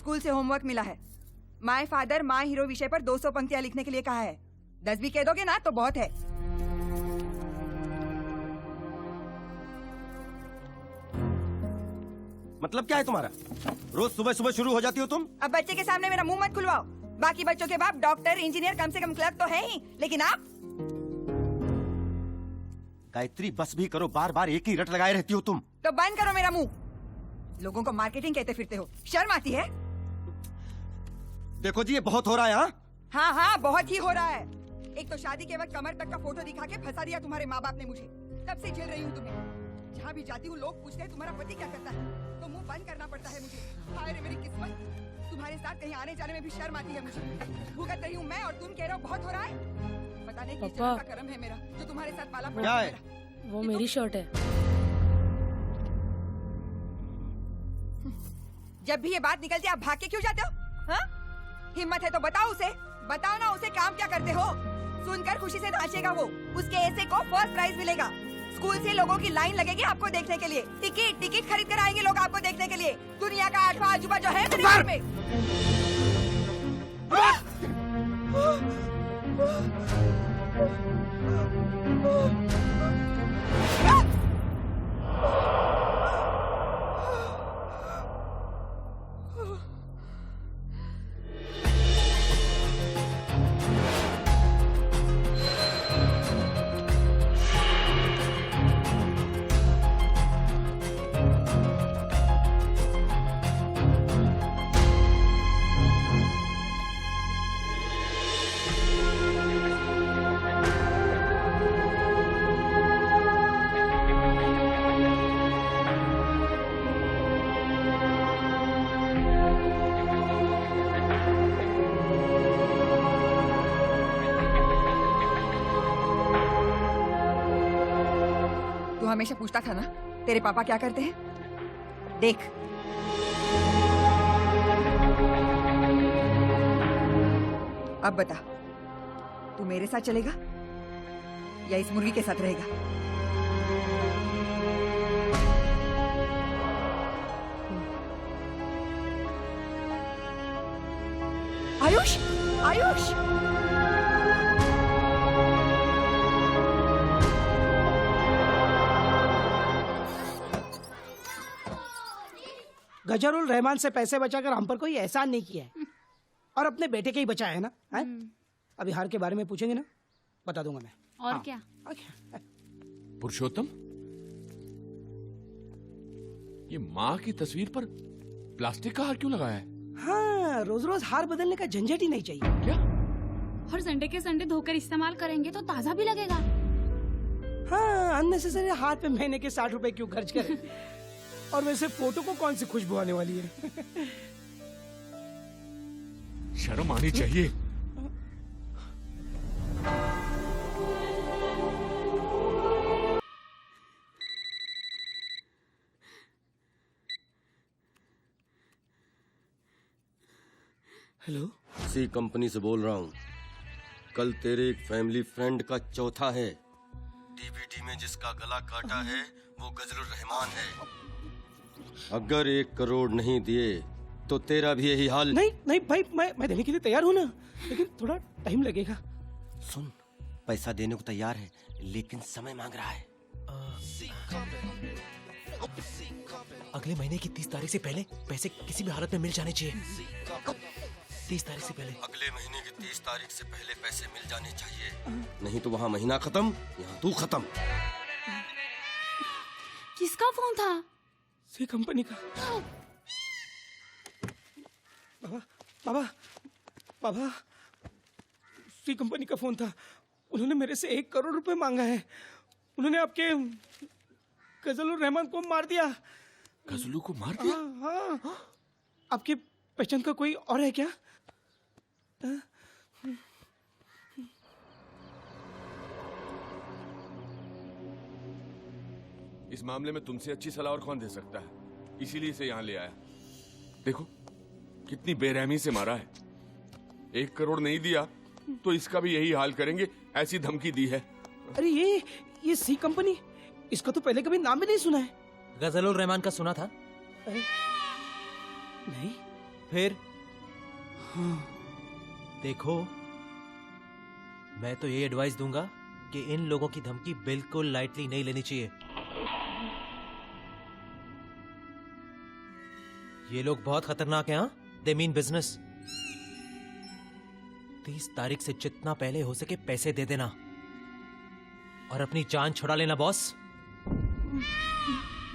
School से homework मिला है। माय फादर माय हीरो विषय पर 200 पंक्तियां लिखने के लिए कहा है। 10 भी कह दोगे ना तो बहुत है। मतलब क्या है तुम्हारा? रोज सुबह सुबह शुरू हो जाती हो तुम। अब बच्चे के सामने मेरा मुंह मत खुलवाओ। बाकी बच्चों के बाप डॉक्टर इंजीनियर कम से कम क्लर्क तो है ही, लेकिन आप गायत्री बस भी करो, बार बार एक ही रट लगाए रहती हो तुम। तो बंद करो मेरा मुंह। लोगों को मार्केटिंग कहते फिरते हो, शर्म आती है? देखो जी ये बहुत हो रहा है। हाँ हाँ बहुत ही हो रहा है। एक तो शादी के वक्त कमर तक का फोटो दिखा के फंसा दिया तुम्हारे माँ बाप ने मुझे। तब से झेल रही हूँ तुम्हें। जहाँ भी जाती हूँ लोग पूछते हैं तुम्हारा पति क्या करता है, तो मुंह बंद करना पड़ता है मुझे। हाय रे मेरी किस्मत, तुम्हारे साथ कहीं आने जाने में भी शर्म आती है मुझे। भुगत रही हूँ मैं और तुम कह रहे हो बहुत हो रहा है। पता नहीं किस जन्म का कर्म है मेरा जो तुम्हारे साथ पाला पड़ा है। वो मेरी शर्ट है। जब भी ये बात निकलती है आप भाग के क्यों जाते हो? हाँ? हिम्मत है तो बताओ उसे, बताओ ना उसे काम क्या करते हो। सुनकर खुशी से नाचेगा वो। उसके ऐसे को फर्स्ट प्राइज मिलेगा। स्कूल से लोगों की लाइन लगेगी आपको देखने के लिए। टिकट खरीद कर आएंगे लोग आपको देखने के लिए। दुनिया का 8वां अजूबा जो है मेरे घर में। हमेशा पूछता था ना तेरे पापा क्या करते हैं। देख अब बता, तू मेरे साथ चलेगा या इस मुर्गी के साथ रहेगा? आयुष, आयुष गजरुल रहमान से पैसे बचाकर हम पर कोई एहसान नहीं किया है और अपने बेटे के ही बचाया है ना। है? अभी हार के बारे में पूछेंगे ना, बता दूंगा मैं। और क्या? पुरुषोत्तम, ये माँ की तस्वीर पर प्लास्टिक का हार क्यों लगाया है? हाँ, रोज रोज हार बदलने का झंझट ही नहीं चाहिए। क्या? और संडे के संडे धोकर इस्तेमाल करेंगे तो ताजा भी लगेगा। हाँ, अननेसेसरी हाथ पे महीने के 60 रुपए क्यों खर्च करें? और वैसे फोटो को कौन सी खुशबू आने वाली है? शर्म आनी चाहिए। हेलो, सी कंपनी से बोल रहा हूँ। कल तेरे एक फैमिली फ्रेंड का चौथा है। डीवीडी में जिसका गला काटा है वो गजरुल रहमान है। अगर 1 करोड़ नहीं दिए तो तेरा भी यही हाल। नहीं नहीं भाई, मैं देने के लिए तैयार हूँ ना, लेकिन थोड़ा टाइम लगेगा। सुन, पैसा देने को तैयार है लेकिन समय मांग रहा है। अगले महीने की 30 तारीख से पहले पैसे किसी भी हालत में मिल जाने चाहिए। 30 तारीख से पहले। अगले महीने की 30 तारीख से पहले पैसे मिल जाने चाहिए, नहीं तो वहाँ महीना खत्म, यहाँ तू खत्म। किसका फोन था? सी कंपनी का। बाबा, बाबा, सी कंपनी का फोन था। उन्होंने मेरे से 1 करोड़ रुपए मांगा है। उन्होंने आपके गजरुल रहमान को मार दिया। गजलू को मार दिया? हाँ। आपकी पहचान का कोई और है क्या? इस मामले में तुमसे अच्छी सलाह और कौन दे सकता है, इसीलिए इसे यहाँ ले आया। देखो कितनी बेरहमी से मारा है। 1 करोड़ नहीं दिया तो इसका भी यही हाल करेंगे, ऐसी धमकी दी है। अरे ये सी कंपनी, इसका तो पहले कभी नाम भी नहीं सुना है। गजरुल रहमान का सुना था? नहीं, फिर देखो, मैं तो ये एडवाइस दूंगा कि इन लोगों की धमकी बिल्कुल लाइटली नहीं लेनी चाहिए। ये लोग बहुत खतरनाक हैं। They mean business. 30 तारीख से जितना पहले हो सके पैसे दे देना और अपनी जान छुड़ा लेना बॉस।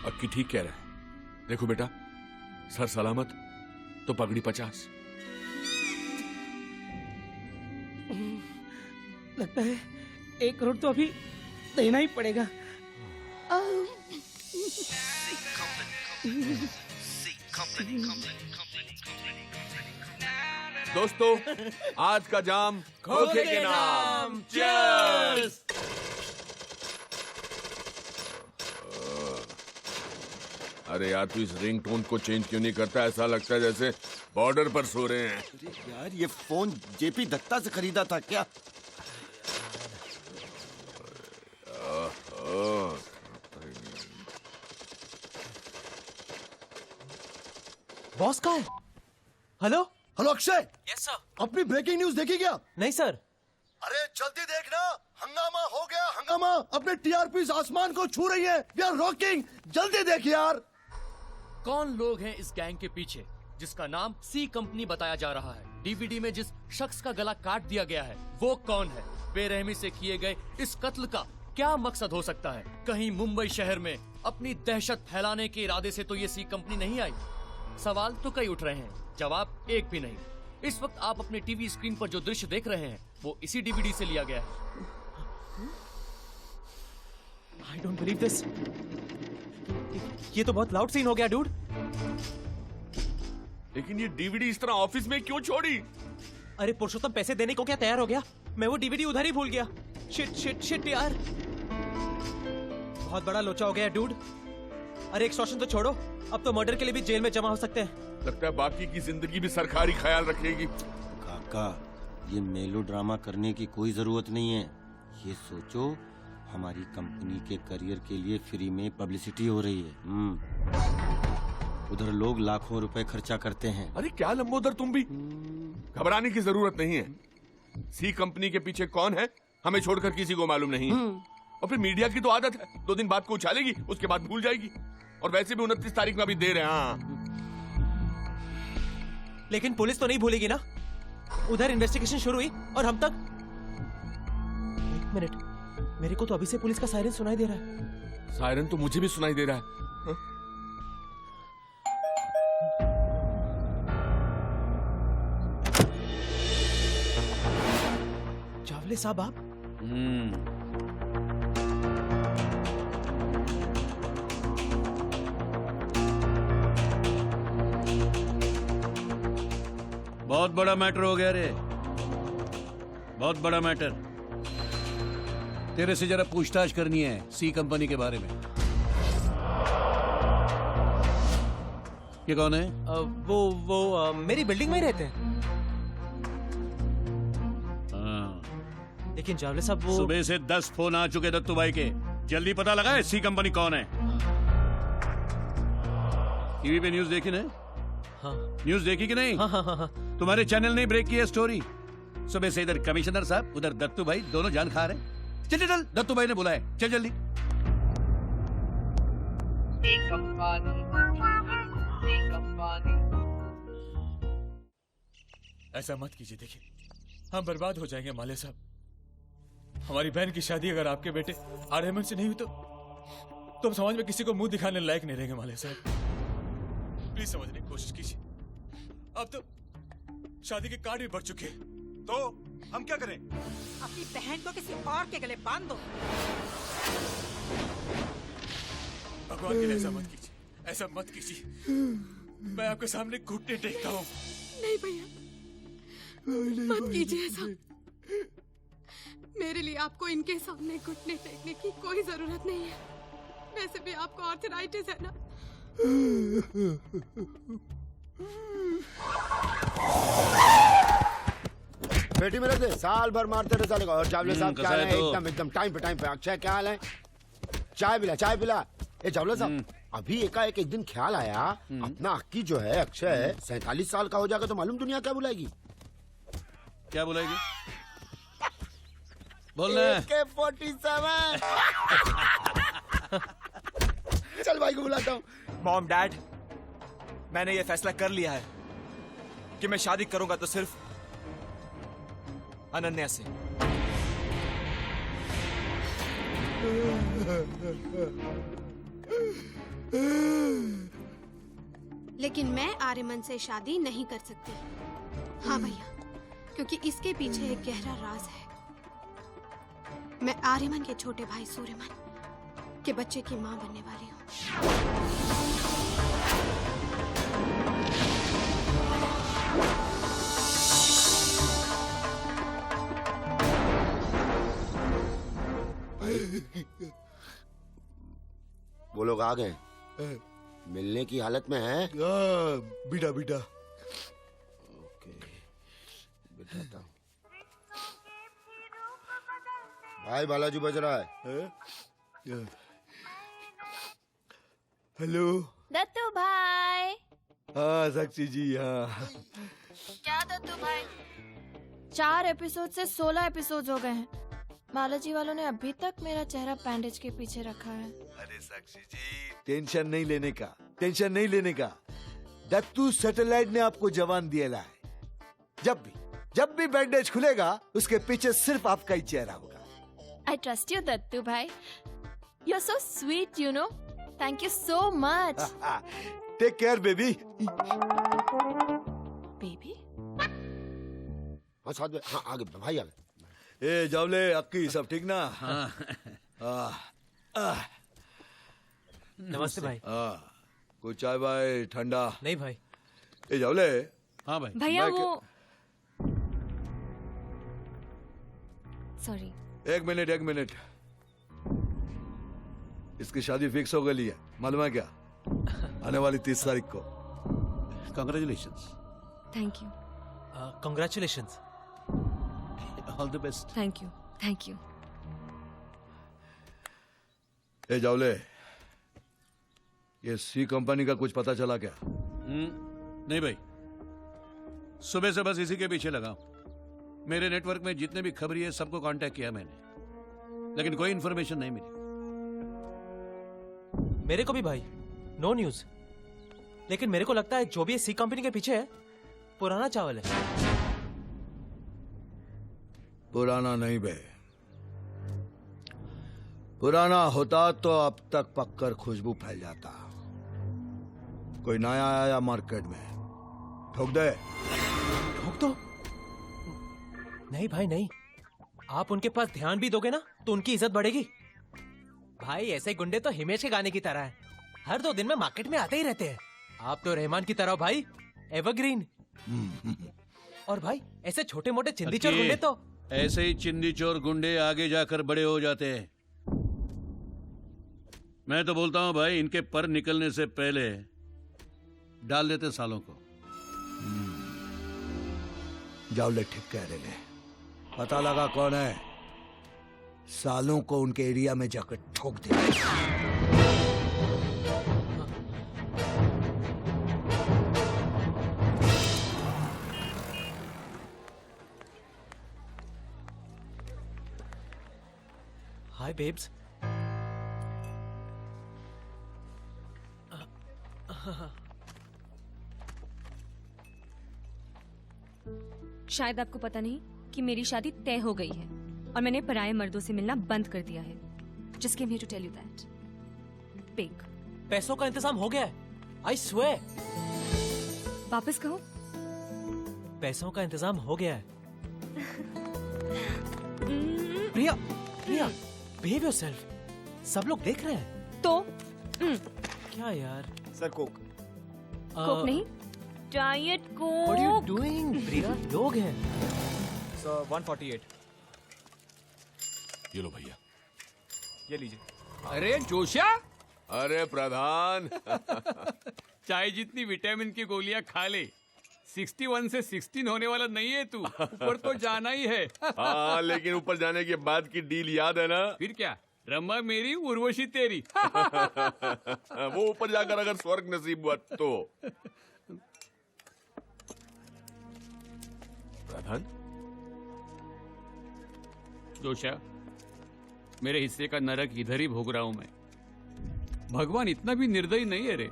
अक्की ठीक कह रहा है। देखो बेटा, सर सलामत तो पगड़ी 50। लगता है 1 करोड़ तो अभी देना ही पड़ेगा। दोस्तों, आज का जाम खोखे के नाम। चीयर्स। अरे यार, तू इस रिंगटोन को चेंज क्यों नहीं करता? ऐसा लगता है जैसे बॉर्डर पर सो रहे हैं। अरे यार, ये फोन जेपी दत्ता से खरीदा था क्या? बॉस कहाँ है? Hello hello Akshay, yes sir. अपनी ब्रेकिंग न्यूज देखी क्या? नहीं सर। अरे जल्दी देखना, हंगामा हो गया हंगामा। अपने टीआरपीज आसमान को छू रही है। वी आर रॉकिंग, जल्दी देख यार। कौन लोग हैं इस गैंग के पीछे जिसका नाम सी कंपनी बताया जा रहा है? डीवीडी में जिस शख्स का गला काट दिया गया है वो कौन है? बेरहमी से किए गए इस कत्ल का क्या मकसद हो सकता है? कहीं मुंबई शहर में अपनी दहशत फैलाने के इरादे से तो ये सी कंपनी नहीं आई? सवाल तो कई उठ रहे हैं, जवाब एक भी नहीं। इस वक्त आप अपने टीवी स्क्रीन पर जो दृश्य देख रहे हैं वो इसी डीवीडी से लिया गया है। I don't believe this. ये तो बहुत लाउड सीन हो गया डूड। लेकिन ये डीवीडी इस तरह ऑफिस में क्यों छोड़ी? अरे पुरुषोत्तम पैसे देने को क्या तैयार हो गया? मैं वो डीवीडी उधर ही भूल गया। शिट शिट शिट यार, बहुत बड़ा लोचा हो गया डूड। अरे एक्सटॉर्शन तो छोड़ो, अब तो मर्डर के लिए भी जेल में जमा हो सकते हैं। लगता है बाकी की जिंदगी भी सरकारी ख्याल रखेगी। काका, ये मेलो ड्रामा करने की कोई जरूरत नहीं है। ये सोचो, हमारी कंपनी के करियर के लिए फ्री में पब्लिसिटी हो रही है। उधर लोग लाखों रुपए खर्चा करते हैं। अरे क्या लंबोदर, तुम भी घबराने की जरूरत नहीं है। सी कंपनी के पीछे कौन है हमें छोड़कर किसी को मालूम नहीं है। और फिर मीडिया की तो आदत है, 2 दिन बाद को उछालेगी, उसके बाद भूल जाएगी। और वैसे भी 29 तारीख में अभी देर है। हाँ, लेकिन पुलिस तो नहीं भूलेगी ना। उधर इन्वेस्टिगेशन शुरू हुई और हम तक। 1 मिनट, मेरे को तो अभी से पुलिस का सायरन सुनाई दे रहा है। सायरन तो मुझे भी सुनाई दे रहा है। हाँ? चावले साहब आप? बहुत बड़ा मैटर हो गया रे, बहुत बड़ा मैटर। तेरे से जरा पूछताछ करनी है सी कंपनी के बारे में। ये कौन है? वो मेरी बिल्डिंग में ही रहते हैं। हाँ। लेकिन चावले साहब वो सुबह से 10 फोन आ चुके दत्तू भाई के। जल्दी पता लगाए सी कंपनी कौन है। टीवी पे न्यूज देखी ना? हाँ न्यूज देखी कि नहीं? हाँ हाँ हाँ। तुम्हारे चैनल ने ब्रेक किया स्टोरी। सुबह से इधर कमिश्नर साहब, उधर दत्तू भाई, दोनों जान खा रहे। चल चल चल, दत्तू भाई ने बुलाए, चल जल्दी। ऐसा मत कीजिए, देखिए हम बर्बाद हो जाएंगे माले साहब। हमारी बहन की शादी अगर आपके बेटे आर्यमन से नहीं हुई तो हम समाज में किसी को मुंह दिखाने लायक नहीं रहेंगे माले साहब। प्लीज समझने की कोशिश कीजिए। अब तो शादी के कार्ड भी बढ़ चुके हैं, तो हम क्या करें? अपनी बहन को किसी और के गले बांध दो। भगवान के लिए ऐसा मत कीजिए, ऐसा मत कीजिए। मैं आपके सामने घुटने टेकता हूँ। नहीं भैया, मत कीजिए ऐसा। मेरे लिए आपको इनके सामने घुटने टेकने की कोई जरूरत नहीं है। वैसे भी आपको आर्थराइटिस है ना। बेटी मेरे से साल भर मारते रहे साले को। और चावले साहब क्या हाल है? तो? एकदम टाइम पे। अक्षय क्या हाल है? चाय पिला। ए चावले साहब, अभी एकाएक एक दिन ख्याल आया, अपना अक्की जो है अक्षय 47 साल का हो जाएगा तो मालूम दुनिया क्या बुलाएगी? क्या बुलाएगी? बोलना है। AK-47। चल भाई को बुलाता हूँ। मॉम डैड, मैंने ये फैसला कर लिया है कि मैं शादी करूंगा तो सिर्फ अनन्या से। लेकिन मैं आर्यमन से शादी नहीं कर सकती। हाँ भैया, क्योंकि इसके पीछे एक गहरा राज है। मैं आर्यमन के छोटे भाई सूर्यमन के बच्चे की मां बनने वाली हूँ। वो लोग आ गए, मिलने की हालत में हैं? Beta beta. ओके, बिठाता हूँ। भाई बालाजी बज रहा है। हेलो। दत्तू भाई। हाँ साक्षी जी, हाँ। क्या दत्तू भाई, 4 एपिसोड से 16 एपिसोड हो गए हैं। बालाजी वालों ने अभी तक मेरा चेहरा बैंडेज के पीछे रखा है। अरे साक्षी जी, टेंशन नहीं लेने का, टेंशन नहीं लेने का। दत्तू सैटेलाइट ने आपको जवान दिया है। जब भी बैंडेज खुलेगा उसके पीछे सिर्फ आपका ही चेहरा होगा। आई ट्रस्ट यू दत्तू भाई, you are so sweet, you know. Thank you so much. Take care baby. Baby? हाँ साथ में, हाँ आगे भाई आगे। ए जावले, अक्की सब ठीक ना? नमस्ते भाई। कुछ चाय भाई ठंडा? नहीं भाई। ए जावले। हाँ भाई। भैया वो सॉरी। एक मिनट। इसकी शादी फिक्स हो गई है, मालूम है क्या? आने वाली 30 तारीख को। Congratulations. Thank you. Congratulations. All the best. Thank you. A Javale, ये सी कंपनी का कुछ पता चला क्या? नहीं भाई, सुबह से बस इसी के पीछे लगा हूं। मेरे नेटवर्क में जितने भी खबरी है सबको कांटेक्ट किया मैंने, लेकिन कोई इंफॉर्मेशन नहीं मिली। मेरे को भी भाई, नो न्यूज। लेकिन मेरे को लगता है जो भी सी कंपनी के पीछे है पुराना चावल है। पुराना नहीं बे, पुराना होता तो अब तक पककर खुशबू फैल जाता। कोई नया आया मार्केट में, ठोक दे। ठोक दो? नहीं भाई नहीं, आप उनके पास ध्यान भी दोगे ना तो उनकी इज्जत बढ़ेगी। भाई ऐसे गुंडे तो हिमेश के गाने की तरह हैं, हर 2 दिन में मार्केट में आते ही रहते हैं। आप तो रहमान की तरह भाई, एवरग्रीन। और भाई ऐसे छोटे मोटे चिंदी चोर गुंडे तो ऐसे ही चिंदी चोर गुंडे आगे जाकर बड़े हो जाते हैं। मैं तो बोलता हूं भाई, इनके पर निकलने से पहले डाल देते सालों को। जावले ठीक कह रहे, पता लगा कौन है, सालों को उनके एरिया में जाकर ठोक दे। हाय बेब्स। शायद आपको पता नहीं कि मेरी शादी तय हो गई है और मैंने पराये मर्दों से मिलना बंद कर दिया है। Just came here to tell you that. Big. पैसों का इंतजाम हो गया है, आई स्वेयर। वापस कहो। पैसों का इंतजाम हो गया है। प्रिया, प्रिया, बिहेव योरसेल्फ। सब लोग देख रहे हैं। तो क्या यार? Sir Coke. कोक नहीं, diet Coke. What are you doing? प्रिया, लोग हैं। सर 148। ये लो भैया। ये लीजिए। अरे जोशिया। अरे प्रधान। चाय जितनी विटामिन की गोलियां खा ले, 61 से 16 होने वाला नहीं है तू। ऊपर तो जाना ही है। हाँ, लेकिन ऊपर जाने के बाद की डील याद है ना? फिर क्या? रमा मेरी उर्वशी तेरी। वो ऊपर जाकर अगर स्वर्ग नसीब हुआ तो। प्रधान, जोशा, मेरे हिस्से का नरक इधर ही भोग रहा हूं मैं। भगवान इतना भी निर्दयी नहीं है रे।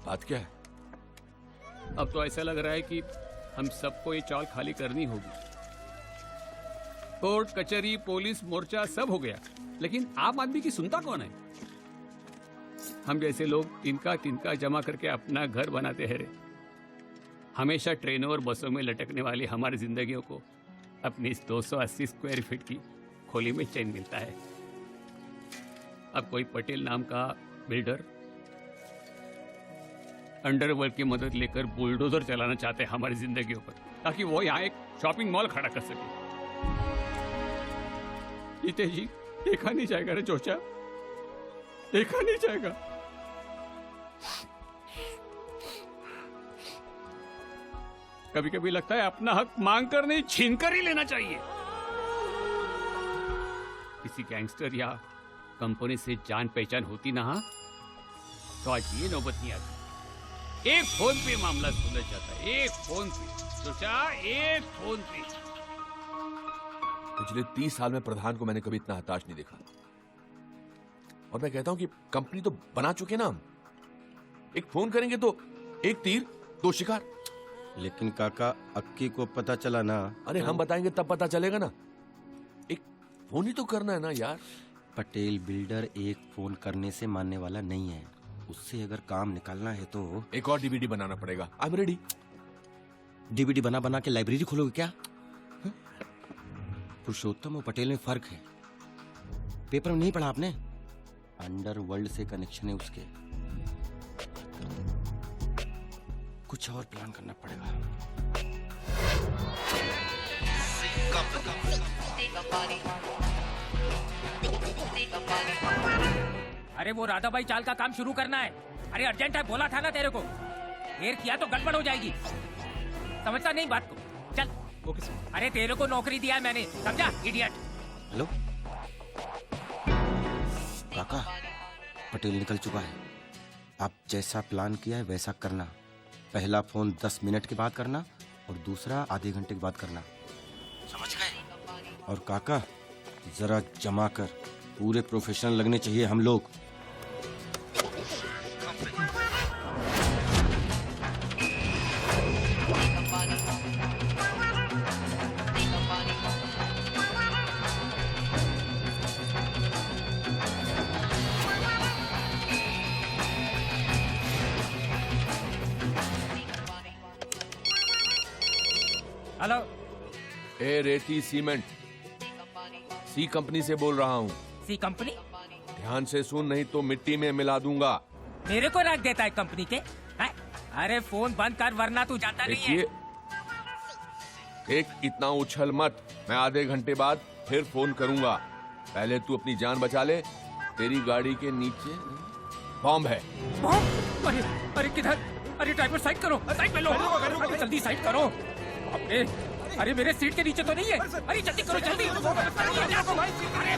बात क्या है? अब तो ऐसा लग रहा है कि हम सबको ये चाल खाली करनी होगी। कोर्ट कचहरी पुलिस मोर्चा सब हो गया, लेकिन आम आदमी की सुनता कौन है? हम जैसे लोग तिनका तिनका जमा करके अपना घर बनाते हैं रे। हमेशा ट्रेनों और बसों में लटकने वाली हमारी जिंदगियों को अपनी इस 280 स्क्वायर फीट की खोली में चैन मिलता है। अब कोई पटेल नाम का बिल्डर अंडरवर्ल्ड की मदद लेकर बुलडोजर चलाना चाहते हैं हमारी जिंदगियों पर, ताकि वो यहाँ एक शॉपिंग मॉल खड़ा कर सके। जीते जी देखा नहीं जाएगा रे जोशा, देखा नहीं जाएगा। कभी कभी लगता है अपना हक मांग कर नहीं, छीन कर ही लेना चाहिए। किसी गैंगस्टर या कंपनी से जान पहचान होती ना तो आज ये नौबत नहीं आती। एक फोन पे मामला सुलझ जाता है, एक फोन पे। सोचा एक फोन पे। पिछले 30 साल में प्रधान को मैंने कभी इतना हताश नहीं देखा। और मैं कहता हूं कि कंपनी तो बना चुके ना हम। एक फोन करेंगे तो एक तीर दो शिकार। लेकिन काका, अक्की को पता चला ना। अरे हम बताएंगे तब पता चलेगा ना। एक फोन ही तो करना है ना यार। पटेल बिल्डर एक फोन करने से मानने वाला नहीं है। उससे अगर काम निकालना है तो एक और डीवीडी बनाना पड़ेगा। I am ready. डीवीडी बना बना के लाइब्रेरी खोलोगे क्या? पुरुषोत्तम और पटेल में फर्क है। पेपर में नहीं पढ़ा आपने? अंडरवर्ल्ड से कनेक्शन है उसके। कुछ और प्लान करना पड़ेगा। अरे वो राधा भाई चाल का काम शुरू करना है। अरे अर्जेंट है, बोला था ना तेरे को। देर किया तो गड़बड़ हो जाएगी। समझता नहीं बात को। चल। अरे तेरे को नौकरी दिया है मैंने, समझा इडियट। हेलो काका, पटेल निकल चुका है। आप जैसा प्लान किया है वैसा करना। पहला फोन 10 मिनट के बाद करना और दूसरा आधे घंटे के बाद करना। समझ गए? और काका, जरा जमा कर। पूरे प्रोफेशनल लगने चाहिए हम लोग। हेलो। ए रेती सीमेंट, सी कंपनी से बोल रहा हूँ। सी कंपनी? ध्यान से सुन, नहीं तो मिट्टी में मिला दूंगा। मेरे को रख देता है कंपनी के है? अरे फोन बंद कर वरना तू जानता नहीं है। एक इतना उछल मत। मैं आधे घंटे बाद फिर फोन करूंगा। पहले तू अपनी जान बचा ले। तेरी गाड़ी के नीचे बॉम्ब है। बॉम्ब? अरे किधर? अरे ड्राइवर साइड करो, साइड में लो। अरे जल्दी साइड करो। अरे मेरे सीट के नीचे तो नहीं है। अरे जल्दी करो जल्दी। अरे